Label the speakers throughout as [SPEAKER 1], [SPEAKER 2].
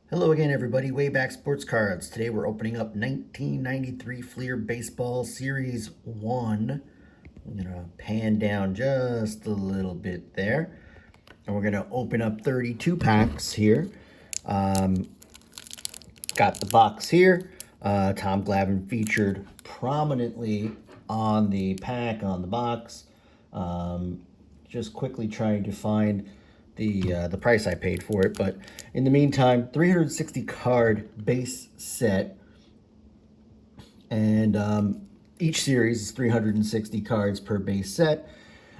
[SPEAKER 1] Hello again, everybody. Wayback Sports Cards. Today we're opening up 1993 Fleer Baseball Series 1. I'm going to pan down just a little bit there. And we're going to open up 32 packs here. Got the box here. Tom Glavine featured prominently on the pack, on the box. Just quickly trying to find the price I paid for it, but in the meantime, 360 card base set, and each series is 360 cards per base set.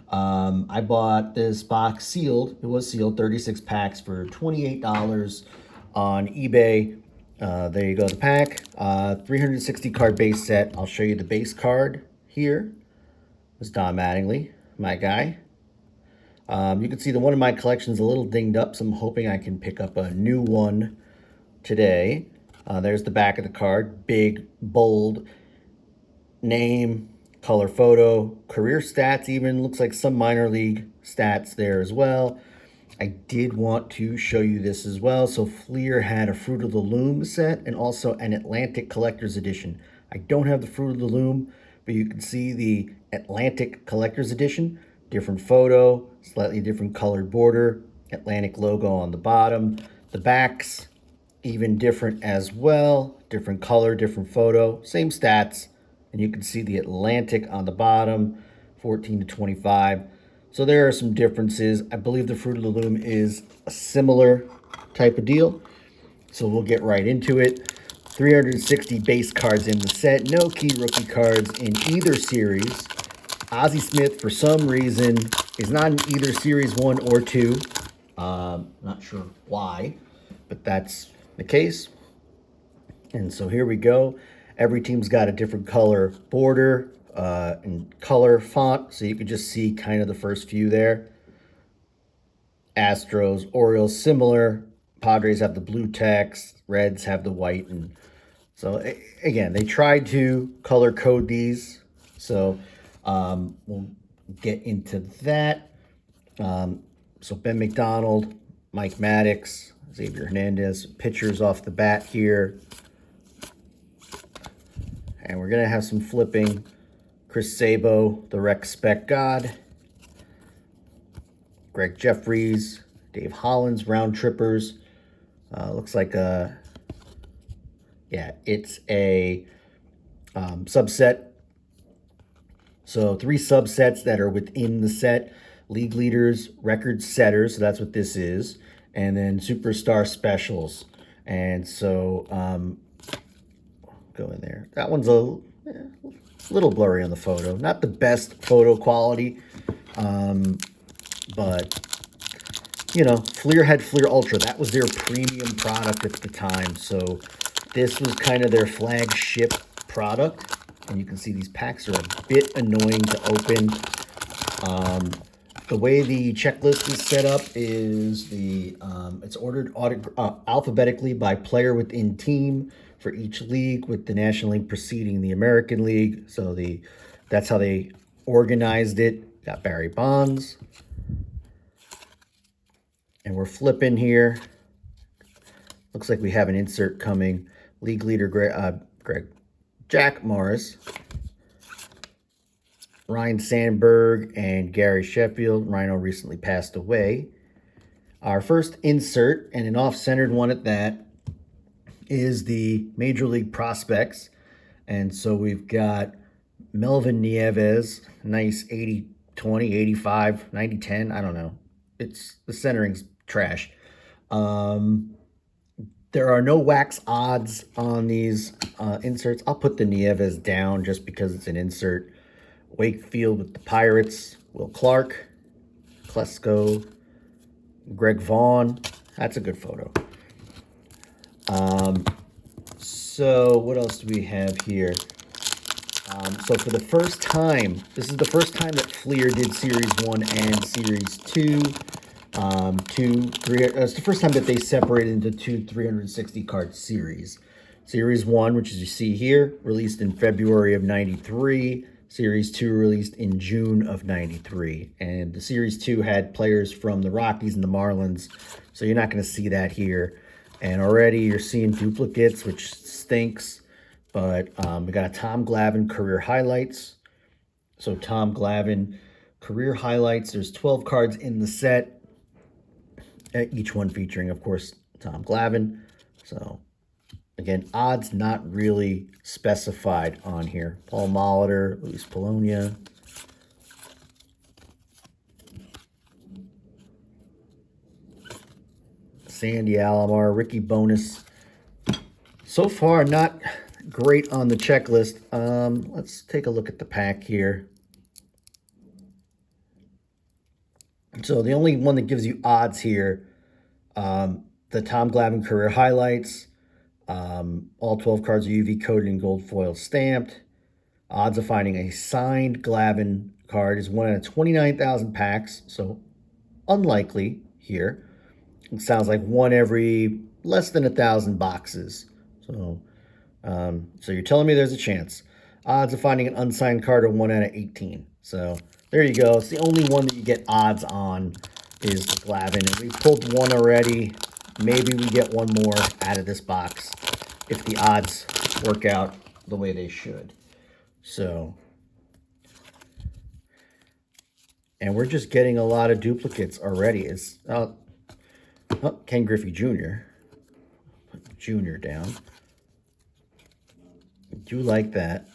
[SPEAKER 1] I bought this box sealed. It was sealed, 36 packs for $28 on eBay. There you go, the pack. 360 card base set. I'll show you the base card here. It's Don Mattingly, my guy. You can see the one in my collection is a little dinged up, so I'm hoping I can pick up a new one today. There's the back of the card. Big, bold name, color photo, career stats even. Looks like some minor league stats there as well. I did want to show you this as well. So Fleer had a Fruit of the Loom set and also an Atlantic Collector's Edition. I don't have the Fruit of the Loom, but you can see the Atlantic Collector's Edition. Different photo, slightly different colored border, Atlantic logo on the bottom. The backs, even different as well. Different color, different photo, same stats. And you can see the Atlantic on the bottom, 14 to 25. So there are some differences. I believe the Fruit of the Loom is a similar type of deal. So we'll get right into it. 360 base cards in the set. No key rookie cards in either series. Ozzie Smith, for some reason, is not in either Series 1 or 2. Not sure why, but that's the case. And so here we go. Every team's got a different color border and color font, so you can just see kind of the first few there. Astros, Orioles, similar. Padres have the blue text. Reds have the white. And so, again, they tried to color code these. So we'll get into that. So Ben McDonald, Mike Maddox, Xavier Hernandez, pitchers off the bat here. And we're going to have some flipping. Chris Sabo, the Rec Spec God. Greg Jeffries, Dave Hollins, Round Trippers. Looks like it's a subset. So 3 subsets that are within the set. League leaders, record setters, so that's what this is. And then superstar specials. And so, go in there. That one's a little blurry on the photo. Not the best photo quality, but, you know, Fleer had Fleer Ultra. That was their premium product at the time. So this was kind of their flagship product. And you can see these packs are a bit annoying to open. The way the checklist is set up is it's ordered alphabetically by player within team for each league, with the National League preceding the American League. So that's how they organized it. Got Barry Bonds. And we're flipping here. Looks like we have an insert coming. League leader Greg Jack Morris, Ryan Sandberg, and Gary Sheffield. Rhino recently passed away. Our first insert, and an off-centered one at that, is the Major League Prospects. And so we've got Melvin Nieves, nice 80-20, 85, 90-10, I don't know. The centering's trash. There are no wax odds on these inserts. I'll put the Nieves down just because it's an insert. Wakefield with the Pirates. Will Clark. Klesko. Greg Vaughn. That's a good photo. So what else do we have here? So for the first time, this is the first time that Fleer did Series 1 and Series 2. 3. It's the first time that they separated into 2 360 card series. Series 1, which as you see here, released in February of 93. Series 2 released in June of 93. And the Series 2 had players from the Rockies and the Marlins, so you're not going to see that here. And already you're seeing duplicates, which stinks. But we got a Tom Glavine career highlights. So Tom Glavine career highlights. There's 12 cards in the set, each one featuring, of course, Tom Glavine. So again, odds not really specified on here. Paul Molitor, Luis Polonia. Sandy Alomar, Ricky Bonus. So far, not great on the checklist. Let's take a look at the pack here. So the only one that gives you odds here, the Tom Glavine career highlights. All 12 cards are UV coated and gold foil stamped. Odds of finding a signed Glavine card is 1 out of 29,000 packs. So unlikely here. It sounds like one every less than 1,000 boxes. So, so you're telling me there's a chance. Odds of finding an unsigned card are 1 out of 18. So there you go. It's the only one that you get odds on is the Glavine. And we pulled one already. Maybe we get one more out of this box if the odds work out the way they should. So, and we're just getting a lot of duplicates already. It's Ken Griffey Jr. Put Jr. down. I do like that.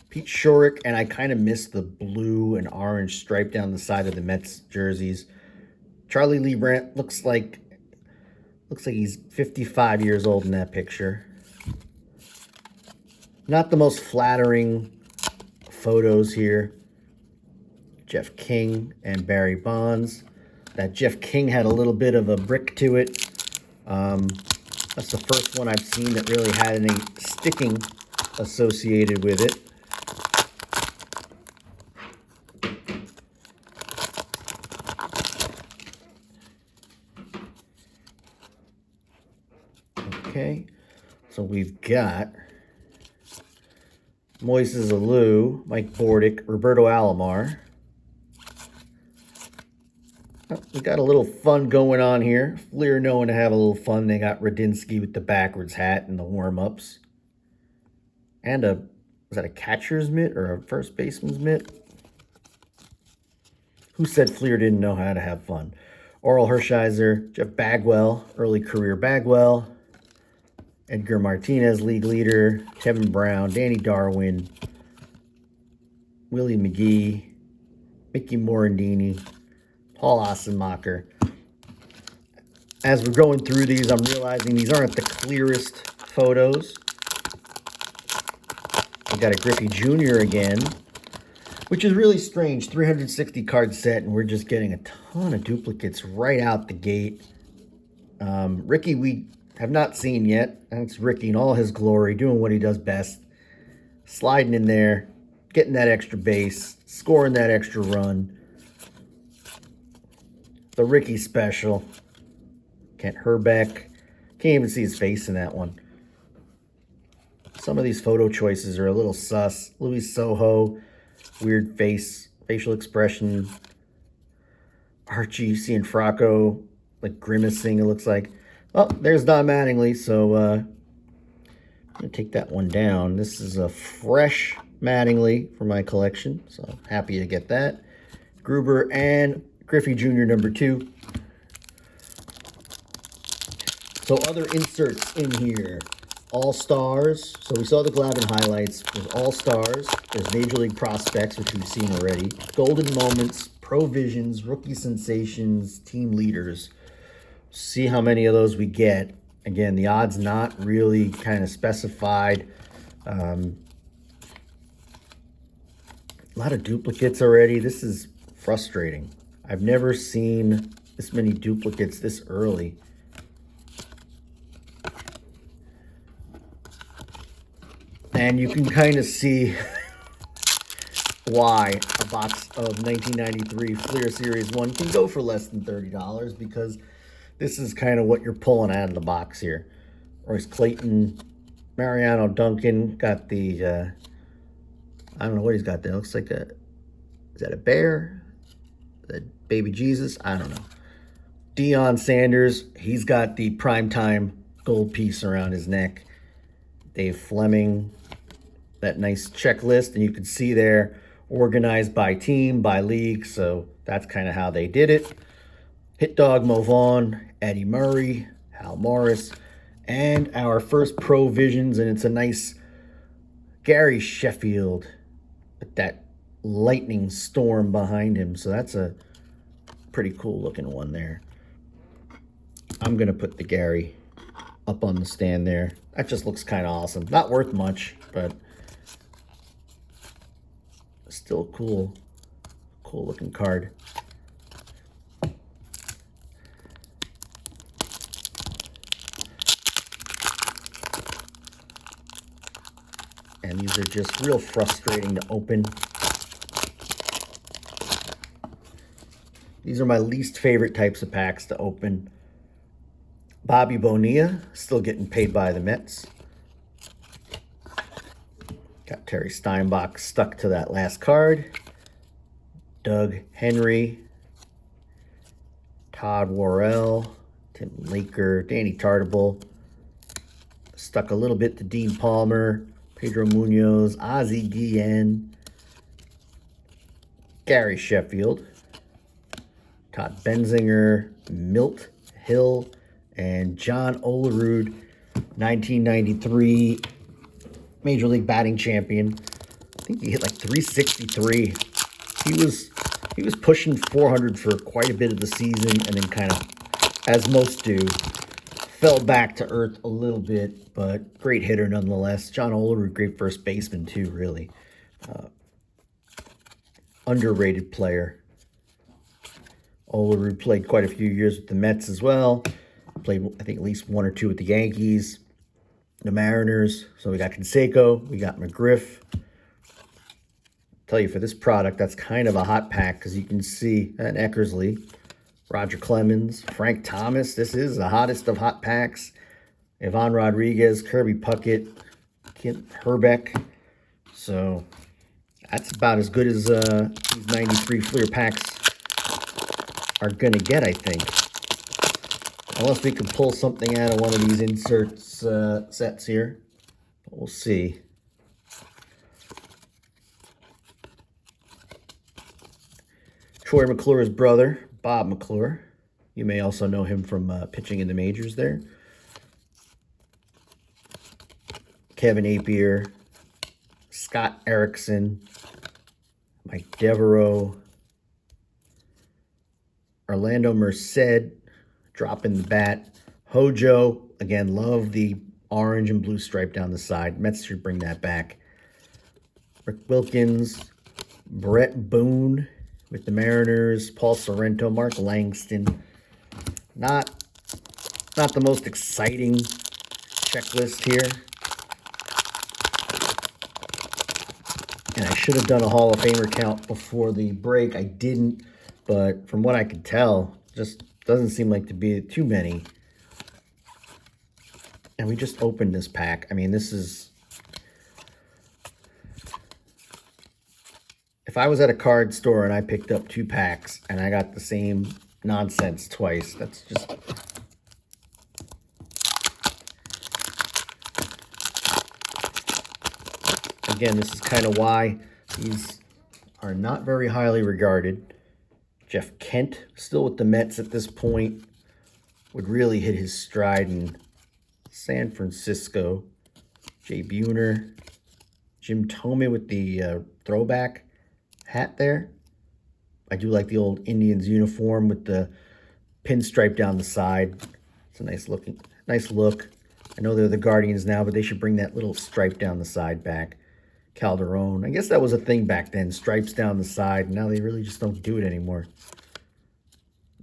[SPEAKER 1] Pete Shorrock, and I kind of missed the blue and orange stripe down the side of the Mets jerseys. Charlie Lee Brandt looks like he's 55 years old in that picture. Not the most flattering photos here. Jeff King and Barry Bonds. That Jeff King had a little bit of a brick to it. That's the first one I've seen that really had any sticking associated with it. Okay, so we've got Moises Alou, Mike Bordick, Roberto Alomar. We got a little fun going on here. Fleer knowing to have a little fun. They got Radinsky with the backwards hat and the warm-ups. And was that a catcher's mitt or a first baseman's mitt? Who said Fleer didn't know how to have fun? Oral Hershiser, Jeff Bagwell, early career Bagwell. Edgar Martinez, league leader. Kevin Brown, Danny Darwin. Willie McGee. Mickey Morandini. Paul Ossenmacher. As we're going through these, I'm realizing these aren't the clearest photos. We got a Griffey Jr. again, which is really strange. 360 card set, and we're just getting a ton of duplicates right out the gate. Ricky, we have not seen yet. That's Ricky in all his glory, doing what he does best. Sliding in there, getting that extra base, scoring that extra run. The Ricky special. Kent Herbeck. Can't even see his face in that one. Some of these photo choices are a little sus. Luis Soho. Weird face. Facial expression. Archie Cianfrocco. Like grimacing, it looks like. Oh, there's Don Mattingly. So, I'm going to take that one down. This is a fresh Mattingly for my collection. So, happy to get that. Gruber and Griffey Jr. number 2. So other inserts in here. All-Stars. So we saw the Glavine highlights. There's All-Stars. There's Major League Prospects, which we've seen already. Golden Moments, Provisions, Rookie Sensations, Team Leaders. See how many of those we get. Again, the odds not really kind of specified. A lot of duplicates already. This is frustrating. I've never seen this many duplicates this early. And you can kind of see why a box of 1993 Fleer Series 1 can go for less than $30, because this is kind of what you're pulling out of the box here. Royce Clayton, Mariano Duncan, got the, I don't know what he's got there. Looks like a, is that a bear? That baby Jesus? I don't know. Deion Sanders, he's got the primetime gold piece around his neck. Dave Fleming, that nice checklist, and you can see there, organized by team, by league, so that's kind of how they did it. Hit Dog Mo Vaughn, Eddie Murray, Hal Morris, and our first Pro Visions, and it's a nice Gary Sheffield with that lightning storm behind him, so that's a pretty cool looking one there. I'm going to put the Gary up on the stand there. That just looks kind of awesome. Not worth much, but still cool. Cool looking card. And these are just real frustrating to open. These are my least favorite types of packs to open. Bobby Bonilla, still getting paid by the Mets. Got Terry Steinbach stuck to that last card. Doug Henry, Todd Worrell, Tim Laker, Danny Tartabull. Stuck a little bit to Dean Palmer, Pedro Munoz, Ozzie Guillen, Gary Sheffield, Todd Benzinger, Milt Hill, and John Olerud, 1993 Major League batting champion. I think he hit like 363. He was pushing 400 for quite a bit of the season, and then kind of, as most do, fell back to earth a little bit, but great hitter nonetheless. John Olerud, great first baseman too, really. Underrated player. Olerud played quite a few years with the Mets as well. Played, I think, at least one or two with the Yankees, the Mariners. So we got Canseco, we got McGriff. Tell you, for this product, that's kind of a hot pack, because you can see an Eckersley, Roger Clemens, Frank Thomas. This is the hottest of hot packs. Ivan Rodriguez, Kirby Puckett, Kent Herbeck. So that's about as good as these 93 Fleer packs are going to get, I think. Unless we can pull something out of one of these inserts sets here. But we'll see. Troy McClure's brother, Bob McClure. You may also know him from pitching in the majors there. Kevin Apier, Scott Erickson, Mike Devereaux, Orlando Merced, dropping the bat. Hojo, again, love the orange and blue stripe down the side. Mets should bring that back. Rick Wilkins, Brett Boone with the Mariners, Paul Sorrento, Mark Langston. Not the most exciting checklist here. And I should have done a Hall of Famer count before the break. I didn't, but from what I could tell, just doesn't seem like to be too many. And we just opened this pack. I mean, this is... If I was at a card store and I picked up 2 packs and I got the same nonsense twice, that's just... Again, this is kind of why these are not very highly regarded. Jeff Kent, still with the Mets at this point, would really hit his stride in San Francisco. Jay Buhner, Jim Thome with the throwback hat there. I do like the old Indians uniform with the pinstripe down the side. It's a nice look. I know they're the Guardians now, but they should bring that little stripe down the side back. Calderon. I guess that was a thing back then. Stripes down the side. Now they really just don't do it anymore.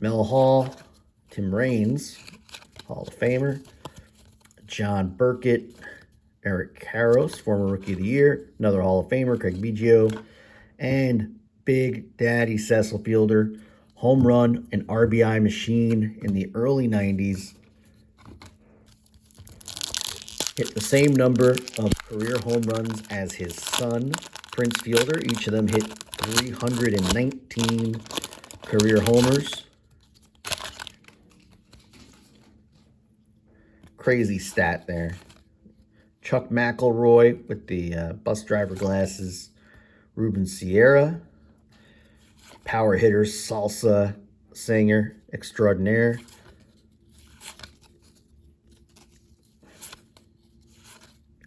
[SPEAKER 1] Mel Hall. Tim Raines. Hall of Famer. John Burkett. Eric Karros, former Rookie of the Year. Another Hall of Famer. Craig Biggio. And Big Daddy Cecil Fielder. Home run and RBI machine in the early 90s. Hit the same number of career home runs as his son, Prince Fielder. Each of them hit 319 career homers. crazy stat there. Chuck McElroy with the bus driver glasses. Ruben Sierra. Power hitter, salsa singer extraordinaire.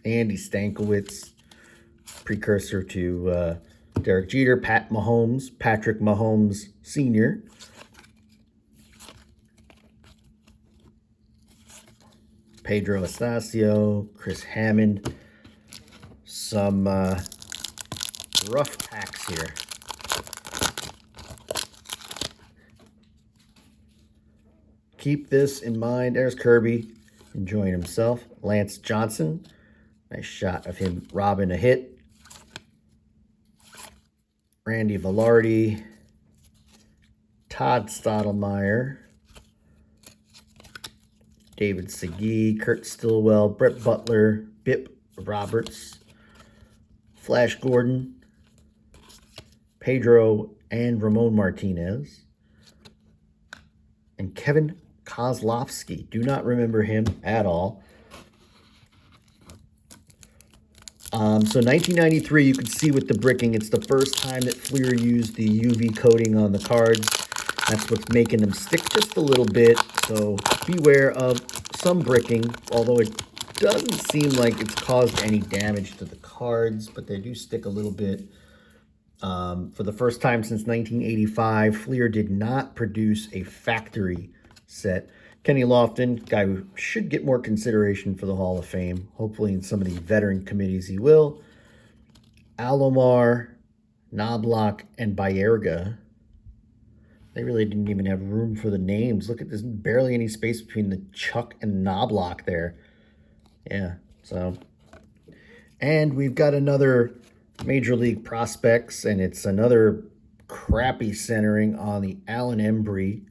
[SPEAKER 1] Andy Stankiewicz, precursor to Derek Jeter. Patrick Mahomes Sr. Pedro Estacio, Chris Hammond. Some rough packs here. Keep this in mind. There's Kirby enjoying himself. Lance Johnson. Nice shot of him robbing a hit. Randy Velarde. Todd Stottlemyre. David Segui. Kurt Stillwell. Brett Butler. Bip Roberts. Flash Gordon. Pedro and Ramon Martinez. And Kevin Kozlowski. Do not remember him at all. So 1993, you can see with the bricking, it's the first time that Fleer used the UV coating on the cards. That's what's making them stick just a little bit. So beware of some bricking, although it doesn't seem like it's caused any damage to the cards, but they do stick a little bit. For the first time since 1985, Fleer did not produce a factory set. Kenny Lofton, guy who should get more consideration for the Hall of Fame. Hopefully in some of the veteran committees he will. Alomar, Knobloch, and Baerga. They really didn't even have room for the names. Look at this, barely any space between the Chuck and Knobloch there. Yeah, so. And we've got another Major League Prospects, and it's another crappy centering on the Allen Embry.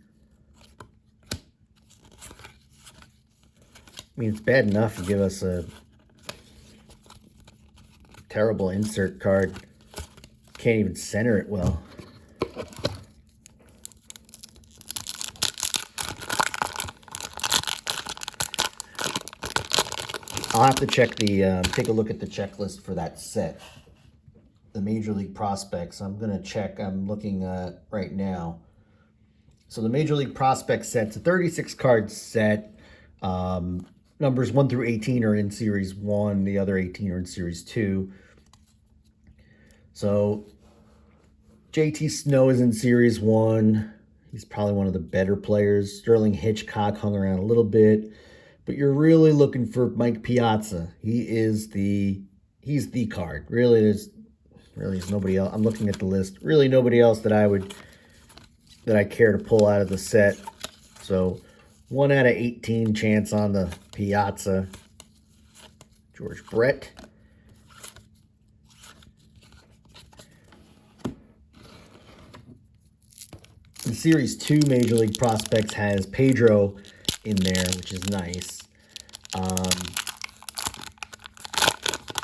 [SPEAKER 1] I mean, it's bad enough to give us a terrible insert card. Can't even center it well. I'll have to check the, take a look at the checklist for that set. The Major League Prospects. I'm going to check. I'm looking right now. So the Major League Prospects set's a 36 card set. Numbers 1 through 18 are in Series 1. The other 18 are in Series 2. So JT Snow is in Series 1. He's probably one of the better players. Sterling Hitchcock hung around a little bit. But you're really looking for Mike Piazza. He's the card. Really, there's nobody else. I'm looking at the list. Really nobody else that I care to pull out of the set. So 1 out of 18 chance on the Piazza. George Brett. The Series 2 Major League Prospects has Pedro in there, which is nice.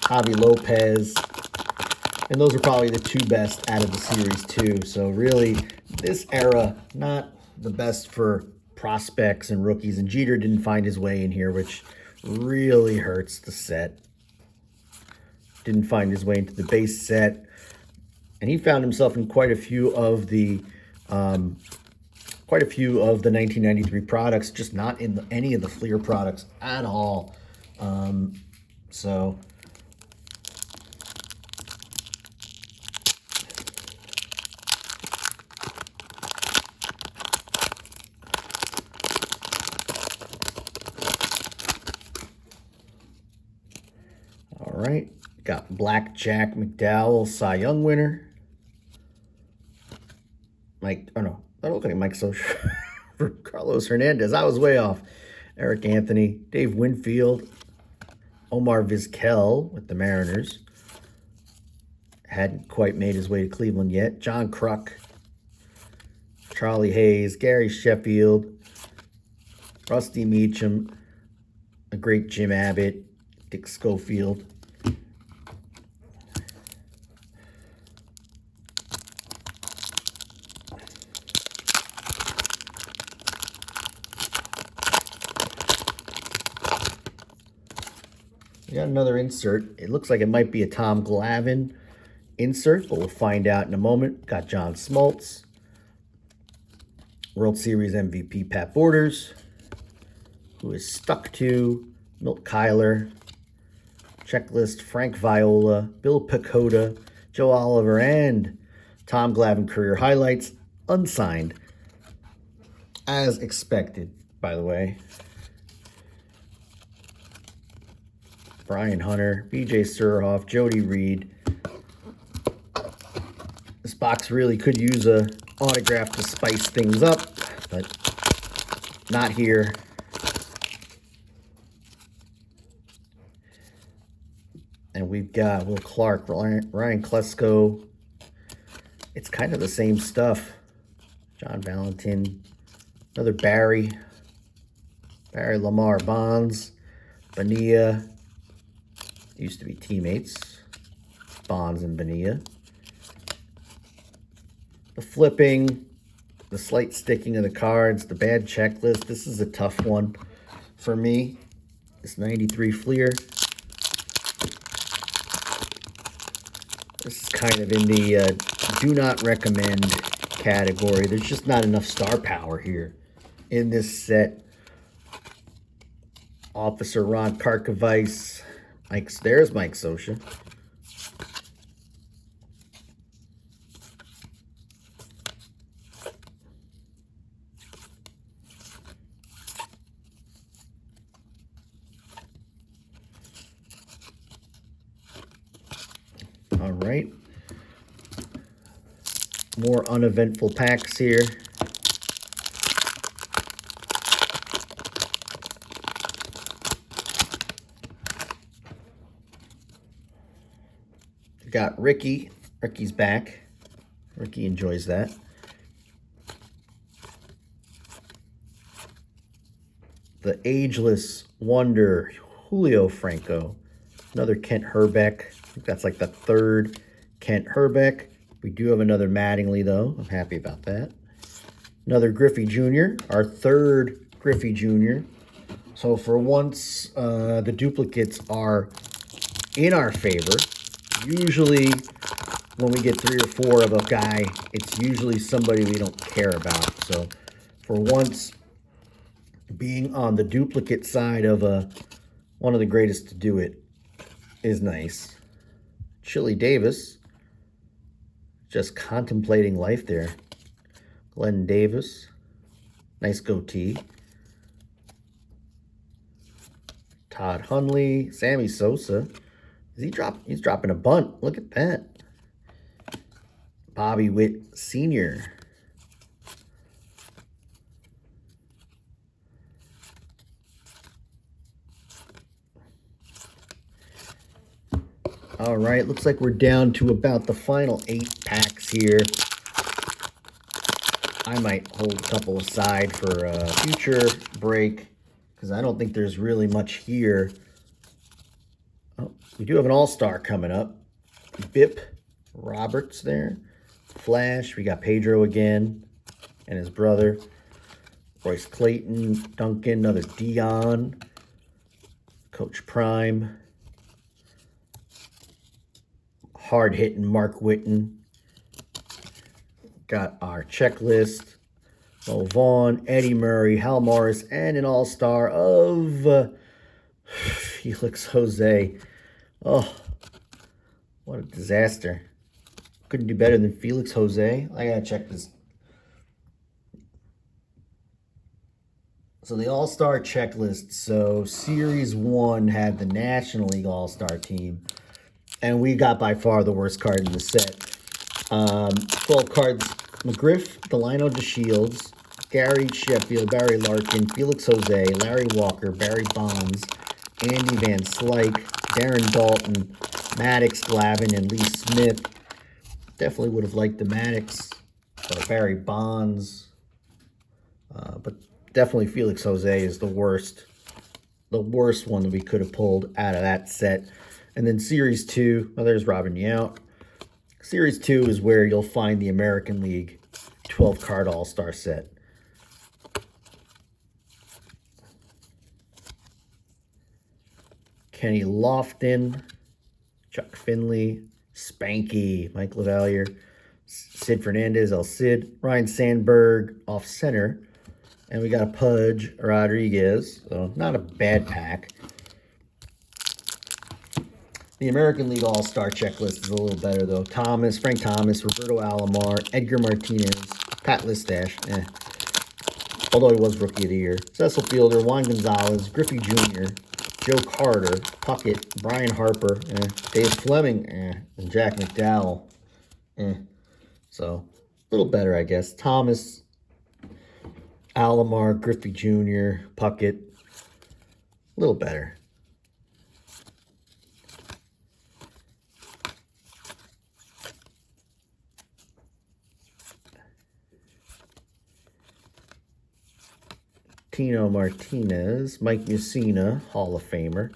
[SPEAKER 1] Javi Lopez. And those are probably the two best out of the Series 2. So really, this era, not the best for prospects and rookies. And Jeter didn't find his way in here, which really hurts the set. Didn't find his way into the base set. And he found himself in quite a few of the 1993 products, just not in any of the Fleer products at all. So all right, got Blackjack McDowell, Cy Young winner. That looked like Mike Socha for Carlos Hernandez. I was way off. Eric Anthony, Dave Winfield, Omar Vizquel with the Mariners. Hadn't quite made his way to Cleveland yet. John Kruk, Charlie Hayes, Gary Sheffield, Rusty Meacham, a great Jim Abbott, Dick Schofield. We got another insert. It looks like it might be a Tom Glavine insert, but we'll find out in a moment. Got John Smoltz, World Series MVP Pat Borders, who is stuck to Milt Kyler, checklist Frank Viola, Bill Pecota, Joe Oliver, and Tom Glavine career highlights, unsigned, as expected, by the way. Brian Hunter, BJ Surhoff, Jody Reed. This box really could use a autograph to spice things up, but not here. And we've got Will Clark, Ryan Klesko. It's kind of the same stuff. John Valentin, another Barry Lamar Bonds, Bonilla. Used to be teammates, Bonds and Bonilla. The flipping, the slight sticking of the cards, the bad checklist. This is a tough one for me. This 93 Fleer. This is kind of in the do not recommend category. There's just not enough star power here in this set. Officer Ron Karkovice. There's Mike Scioscia. All right. More uneventful packs here. We got Ricky. Ricky's back. Ricky enjoys that. The Ageless Wonder, Julio Franco. Another Kent Herbeck. I think that's like the third Kent Herbeck. We do have another Mattingly, though. I'm happy about that. Another Griffey Jr., our third Griffey Jr. So for once, the duplicates are in our favor. Usually, when we get 3 or 4 of a guy, it's usually somebody we don't care about. So for once, being on the duplicate side of one of the greatest to do it is nice. Chili Davis, just contemplating life there. Glenn Davis, nice goatee. Todd Hundley, Sammy Sosa. He's dropping a bunt. Look at that. Bobby Witt Sr. All right, looks like we're down to about the final 8 packs here. I might hold a couple aside for a future break because I don't think there's really much here. Oh, we do have an all-star coming up. Bip Roberts there. Flash, we got Pedro again and his brother. Royce Clayton, Duncan, another Dion. Coach Prime. Hard-hitting Mark Whitten. Got our checklist. Mo Vaughn, Eddie Murray, Hal Morris, and an all-star of Felix Jose. Oh, what a disaster. Couldn't do better than Felix Jose. I gotta check this. So the all-star checklist. So Series 1 had the National League all-star team. And we got by far the worst card in the set. 12 cards. McGriff, Delino DeShields, Gary Sheffield, Barry Larkin, Felix Jose, Larry Walker, Barry Bonds, Andy Van Slyke, Darren Dalton, Maddox, Glavine, and Lee Smith. Definitely would have liked the Maddox or Barry Bonds. But definitely Felix Jose is the worst one that we could have pulled out of that set. And then Series 2, well, there's Robin Yount. Series 2 is where you'll find the American League 12-card all-star set. Kenny Lofton, Chuck Finley, Spanky, Mike LaValliere, Sid Fernandez, El Cid, Ryan Sandberg off center. And we got a Pudge Rodriguez, so not a bad pack. The American League All-Star checklist is a little better, though. Thomas, Frank Thomas, Roberto Alomar, Edgar Martinez, Pat Listash, although he was Rookie of the Year. Cecil Fielder, Juan Gonzalez, Griffey Jr., Joe Carter, Puckett, Brian Harper, Dave Fleming, and Jack McDowell. So, a little better, I guess. Thomas, Alomar, Griffey Jr., Puckett, a little better. Tino Martinez, Mike Mussina, Hall of Famer,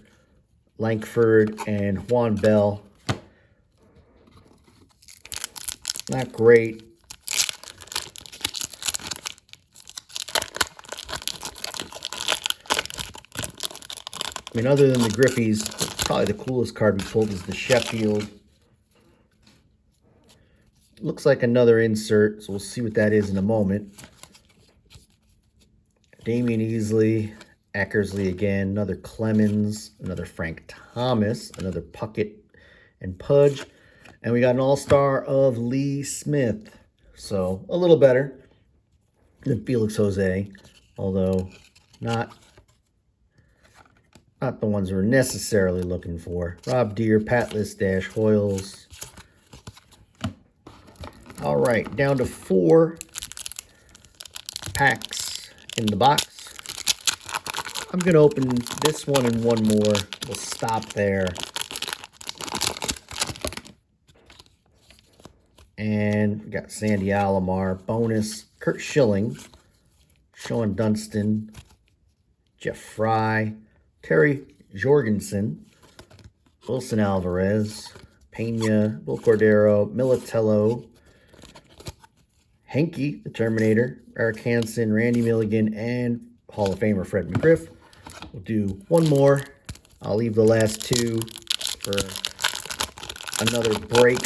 [SPEAKER 1] Lankford, and Juan Bell. Not great. I mean, other than the Griffies, probably the coolest card we pulled is the Sheffield. Looks like another insert, so we'll see what that is in a moment. Damian Easley, Eckersley again, another Clemens, another Frank Thomas, another Puckett and Pudge. And we got an all-star of Lee Smith. So, a little better than Felix Jose, although not the ones we're necessarily looking for. Rob Deere, Pat Listash, Hoyles. All right, down to 4 packs in the box. I'm going to open this one and one more. We'll stop there. And we got Sandy Alomar, bonus, Kurt Schilling, Sean Dunston, Jeff Fry, Terry Jorgensen, Wilson Alvarez, Pena, Will Cordero, Militello, Henke, the Terminator, Eric Hansen, Randy Milligan, and Hall of Famer Fred McGriff. We'll do one more. I'll leave the last 2 for another break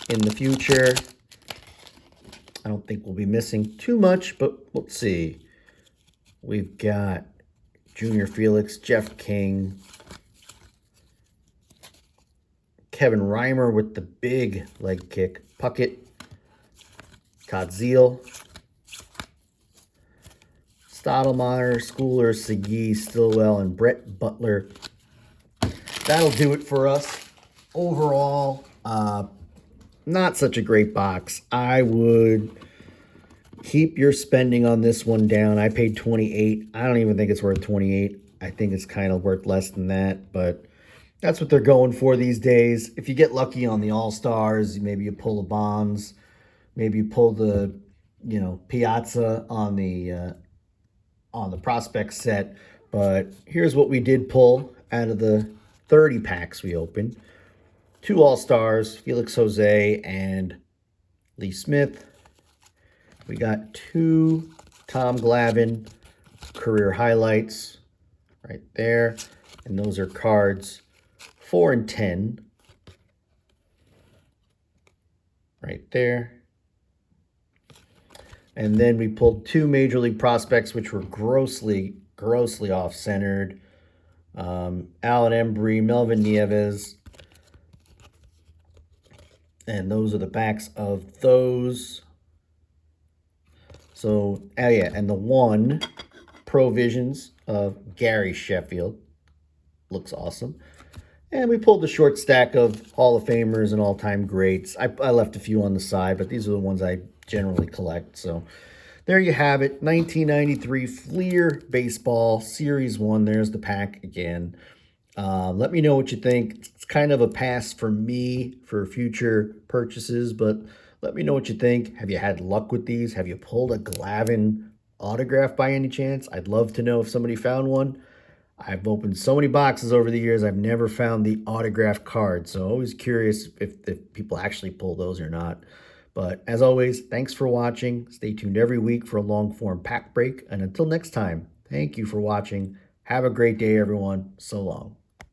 [SPEAKER 1] in the future. I don't think we'll be missing too much, but let's see. We've got Junior Felix, Jeff King, Kevin Reimer with the big leg kick, Puckett, Kodziel, Stottlemyre, Schooler, Segui, Stillwell, and Brett Butler. That'll do it for us. Overall, not such a great box. I would keep your spending on this one down. I paid $28. I don't even think it's worth $28. I think it's kind of worth less than that, but that's what they're going for these days. If you get lucky on the All-Stars, maybe you pull the Bonds, maybe you pull the, Piazza on the prospect set. But here's what we did pull out of the 30 packs we opened. 2 All-Stars, Felix Jose and Lee Smith. We got 2 Tom Glavine career highlights right there. And those are cards 4 and 10 right there. And then we pulled 2 Major League prospects, which were grossly off-centered. Alan Embry, Melvin Nieves. And those are the backs of those. So, oh yeah, and the 1 Provisions of Gary Sheffield. Looks awesome. And we pulled the short stack of Hall of Famers and all-time greats. I left a few on the side, but these are the ones I generally collect. So there you have it. 1993 Fleer Baseball Series 1. There's the pack again. Let me know what you think. It's kind of a pass for me for future purchases, but let me know what you think. Have you had luck with these? Have you pulled a Glavine autograph by any chance? I'd love to know if somebody found one. I've opened so many boxes over the years, I've never found the autographed card. So always curious if people actually pull those or not. But as always, thanks for watching. Stay tuned every week for a long-form pack break. And until next time, thank you for watching. Have a great day, everyone. So long.